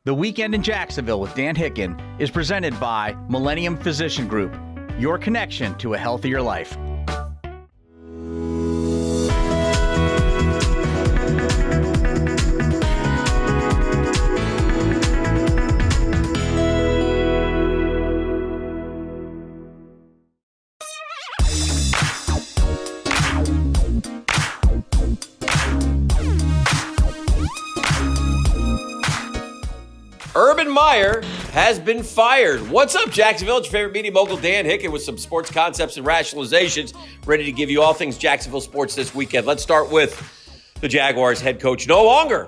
The Weekend in Jacksonville with Dan Hicken is presented by Millennium Physician Group, your connection to a healthier life. Urban Meyer has been fired. What's up, Jacksonville? It's your favorite media mogul, Dan Hicken, with some sports concepts and rationalizations, ready to give you all things Jacksonville sports this weekend. Let's start with the Jaguars head coach. No longer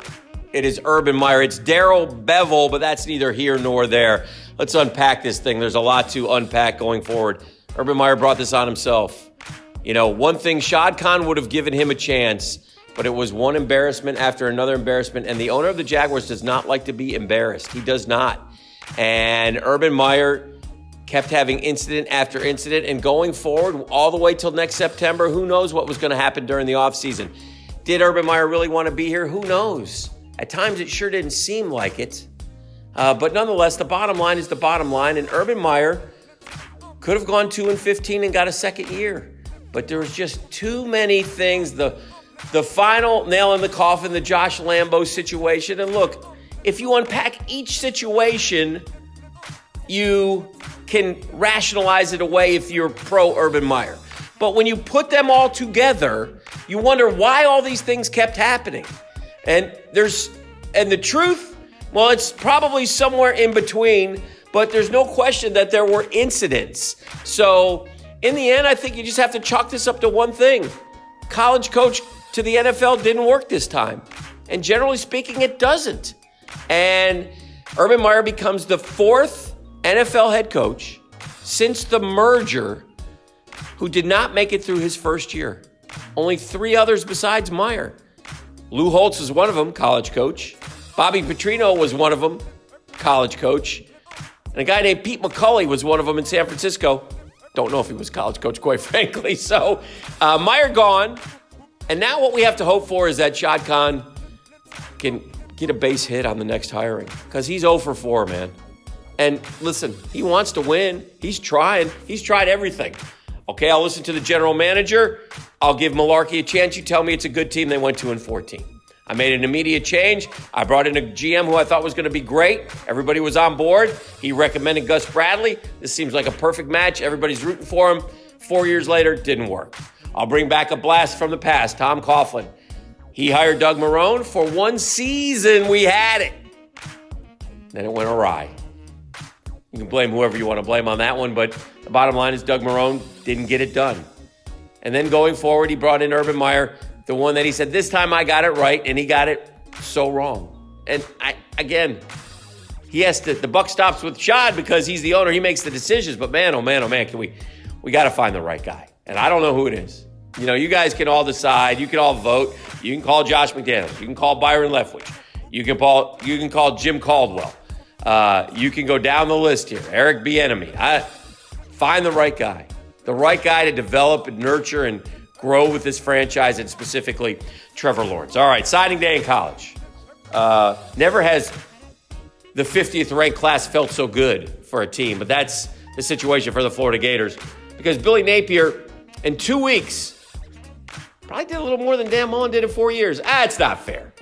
it is Urban Meyer. It's Darrell Bevell, but that's neither here nor there. Let's unpack this thing. There's a lot to unpack going forward. Urban Meyer brought this on himself. You know, one thing, Shad Khan would have given him a chance, but it was one embarrassment after another embarrassment, and the owner of the Jaguars does not like to be embarrassed. He does not. And Urban Meyer kept having incident after incident, and going forward all the way till next September, who knows what was going to happen during the offseason. Did Urban Meyer really want to be here? Who knows? At times it sure didn't seem like it. But nonetheless, the bottom line is the bottom line, and Urban Meyer could have gone 2-15 and got a second year. But there was just too many things. The final nail in the coffin, the Josh Lambo situation. And look, if you unpack each situation, you can rationalize it away if you're pro Urban Meyer. But when you put them all together, you wonder why all these things kept happening. And the truth, well, it's probably somewhere in between, but there's no question that there were incidents. So in the end, I think you just have to chalk this up to one thing. College coach to the NFL didn't work this time. And generally speaking, it doesn't. And Urban Meyer becomes the fourth NFL head coach since the merger who did not make it through his first year. Only three others besides Meyer. Lou Holtz was one of them, college coach. Bobby Petrino was one of them, college coach. And a guy named Pete McCulley was one of them in San Francisco. Don't know if he was college coach, quite frankly. So Meyer gone. And now what we have to hope for is that Shad Khan can get a base hit on the next hiring, because he's 0 for 4, man. And listen, he wants to win. He's trying. He's tried everything. Okay, I'll listen to the general manager. I'll give Malarkey a chance. You tell me it's a good team. They went 2-14. I made an immediate change. I brought in a GM who I thought was going to be great. Everybody was on board. He recommended Gus Bradley. This seems like a perfect match. Everybody's rooting for him. 4 years later, didn't work. I'll bring back a blast from the past, Tom Coughlin. He hired Doug Marrone. For one season, we had it. Then it went awry. You can blame whoever you want to blame on that one, but the bottom line is Doug Marrone didn't get it done. And then going forward, he brought in Urban Meyer, the one that he said, this time I got it right, and he got it so wrong. And the buck stops with Shad because he's the owner. He makes the decisions, but man, oh man, we got to find the right guy. And I don't know who it is. You know, you guys can all decide. You can all vote. You can call Josh McDaniels. You can call Byron Leftwich. You can call Jim Caldwell. You can go down the list here. Eric Bieniemy. Find the right guy. The right guy to develop and nurture and grow with this franchise, and specifically Trevor Lawrence. All right, signing day in college. Never has the 50th ranked class felt so good for a team, but that's the situation for the Florida Gators, because Billy Napier, in 2 weeks, probably did a little more than Dan Mullen did in 4 years. It's not fair.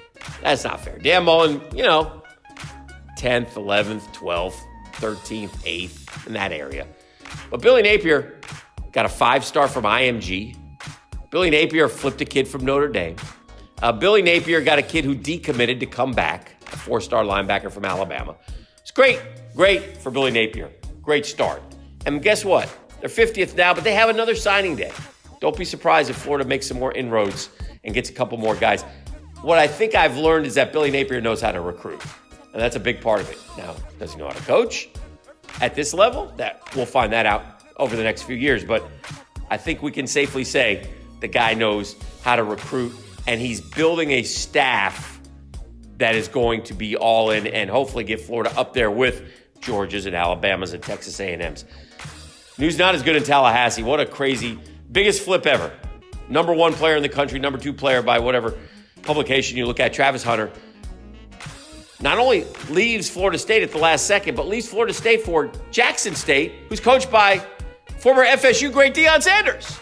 That's not fair. Dan Mullen, 10th, 11th, 12th, 13th, 8th, in that area. But Billy Napier got a 5-star from IMG. Billy Napier flipped a kid from Notre Dame. Billy Napier got a kid who decommitted to come back, a 4-star linebacker from Alabama. It's great for Billy Napier. Great start. And guess what? They're 50th now, but they have another signing day. Don't be surprised if Florida makes some more inroads and gets a couple more guys. What I think I've learned is that Billy Napier knows how to recruit, and that's a big part of it. Now, does he know how to coach at this level? We'll find that out over the next few years, but I think we can safely say the guy knows how to recruit, and he's building a staff that is going to be all in and hopefully get Florida up there with Georgia's and Alabama's and Texas A&M's. News not as good in Tallahassee. What a crazy, biggest flip ever. Number 1 player in the country, number 2 player by whatever publication you look at, Travis Hunter, not only leaves Florida State at the last second, but leaves Florida State for Jackson State, who's coached by former FSU great Deion Sanders.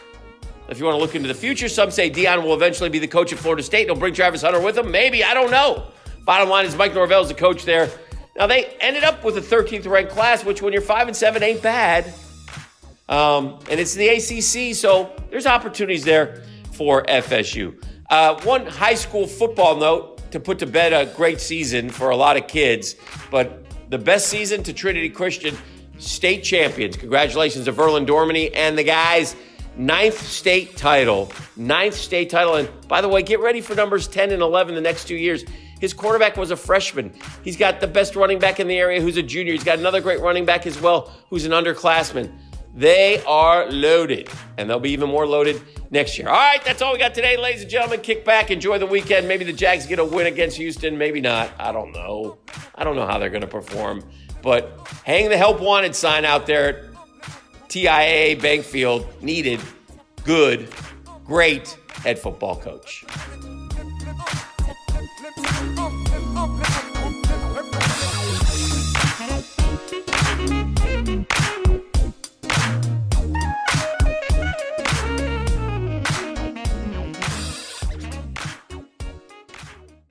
If you want to look into the future, some say Deion will eventually be the coach at Florida State. He'll bring Travis Hunter with him. Maybe, I don't know. Bottom line is Mike Norvell's the coach there. Now, they ended up with a 13th ranked class, which when you're 5-7 ain't bad. And it's the ACC, so there's opportunities there for FSU. One high school football note to put to bed a great season for a lot of kids, but the best season to Trinity Christian, state champions. Congratulations to Verlin Dormany and the guys. Ninth state title. And by the way, get ready for numbers 10 and 11 the next 2 years. His quarterback was a freshman. He's got the best running back in the area who's a junior. He's got another great running back as well who's an underclassman. They are loaded, and they'll be even more loaded next year. All right, that's all we got today, ladies and gentlemen. Kick back, enjoy the weekend. Maybe the Jags get a win against Houston, maybe not. I don't know how they're going to perform. But hang the help wanted sign out there at TIAA Bankfield. Needed, good, great head football coach.